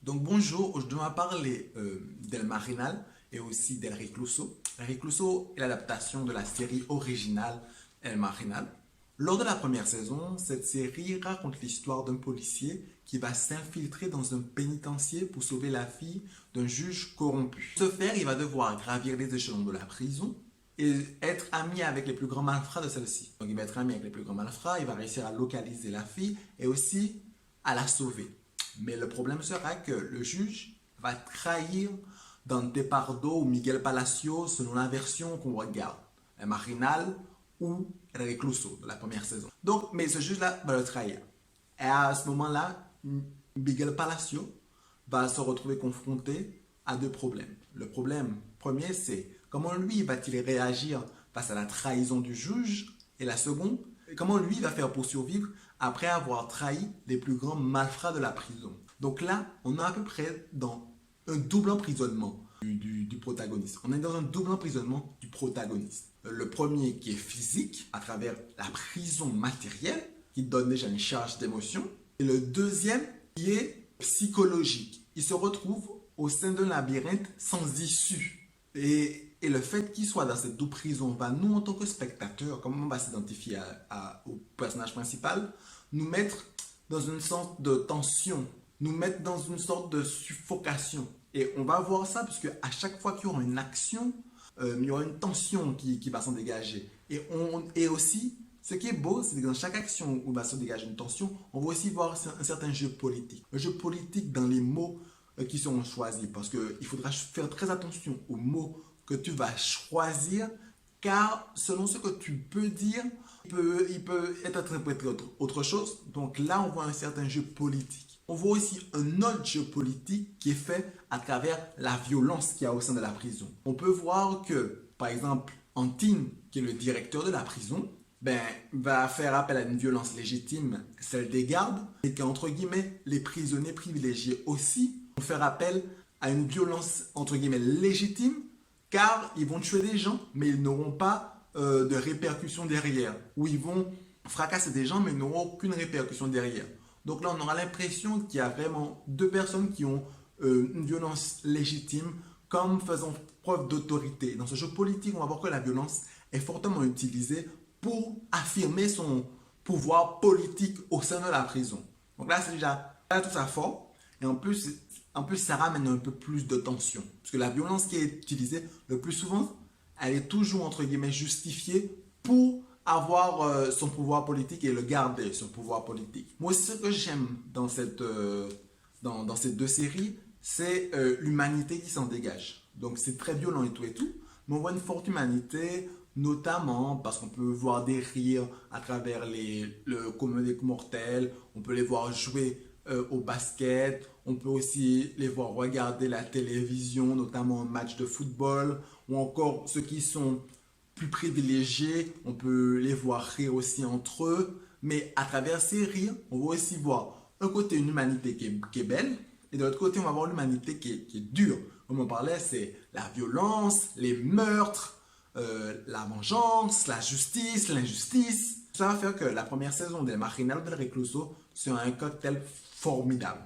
Donc bonjour, je dois parler d'El Marinal et aussi d'El Recluso. El Recluso est l'adaptation de la série originale El Marinal. Lors de la première saison, cette série raconte l'histoire d'un policier qui va s'infiltrer dans un pénitencier pour sauver la fille d'un juge corrompu. Pour ce faire, il va devoir gravir les échelons de la prison et être ami avec les plus grands malfrats de celle-ci. Donc il va être ami avec les plus grands malfrats, il va réussir à localiser la fille et aussi à la sauver. Mais le problème sera que le juge va trahir Dante Pardo ou Miguel Palacio selon la version qu'on regarde, El Marinal ou El Recluso de la première saison. Donc, mais ce juge-là va le trahir. Et à ce moment-là, Miguel Palacio va se retrouver confronté à deux problèmes. Le problème premier, c'est comment lui va-t-il réagir face à la trahison du juge, et la seconde, comment lui va faire pour survivre après avoir trahi les plus grands malfrats de la prison. Donc là, on est à peu près dans un double emprisonnement du protagoniste. On est dans un double emprisonnement du protagoniste. Le premier qui est physique, à travers la prison matérielle, qui donne déjà une charge d'émotion. Et le deuxième qui est psychologique. Il se retrouve au sein d'un labyrinthe sans issue. Et le fait qu'il soit dans cette double prison va nous, en tant que spectateurs, comme on va s'identifier au personnage principal, nous mettre dans une sorte de tension, nous mettre dans une sorte de suffocation. Et on va voir ça parce qu'à chaque fois qu'il y aura une action, il y aura une tension qui va s'en dégager. Et aussi, ce qui est beau, c'est que dans chaque action où va se dégager une tension, on va aussi voir un certain jeu politique. Un jeu politique dans les mots qui seront choisis. Parce qu'il faudra faire très attention aux mots que tu vas choisir, car selon ce que tu peux dire, il peut être interprété autre chose. Donc là, on voit un certain jeu politique. On voit aussi un autre jeu politique qui est fait à travers la violence qu'il y a au sein de la prison. On peut voir que, par exemple, Antine, qui est le directeur de la prison, va faire appel à une violence légitime, celle des gardes, et qu'entre guillemets, les prisonniers privilégiés aussi vont faire appel à une violence entre guillemets légitime, car ils vont tuer des gens, mais ils n'auront pas de répercussions derrière. Ou ils vont fracasser des gens, mais ils n'auront aucune répercussion derrière. Donc là, on aura l'impression qu'il y a vraiment deux personnes qui ont une violence légitime, comme faisant preuve d'autorité. Dans ce jeu politique, on va voir que la violence est fortement utilisée pour affirmer son pouvoir politique au sein de la prison. Donc là, c'est déjà tout ça fort. Et en plus, ça ramène un peu plus de tension. Parce que la violence qui est utilisée, le plus souvent, elle est toujours, entre guillemets, justifiée pour avoir son pouvoir politique et le garder, son pouvoir politique. Moi, ce que j'aime dans ces deux séries, c'est l'humanité qui s'en dégage. Donc, c'est très violent et tout, mais on voit une forte humanité, notamment parce qu'on peut voir des rires à travers le commun des mortels, on peut les voir jouer au basket, on peut aussi les voir regarder la télévision, notamment un match de football, ou encore ceux qui sont plus privilégiés, on peut les voir rire aussi entre eux, mais à travers ces rires, on va aussi voir un côté, une humanité qui est belle, et de l'autre côté, on va voir l'humanité qui est dure. Comme on parlait, c'est la violence, les meurtres, la vengeance, la justice, l'injustice. Ça va faire que la première saison de Marinal del Recluso sera un cocktail formidable.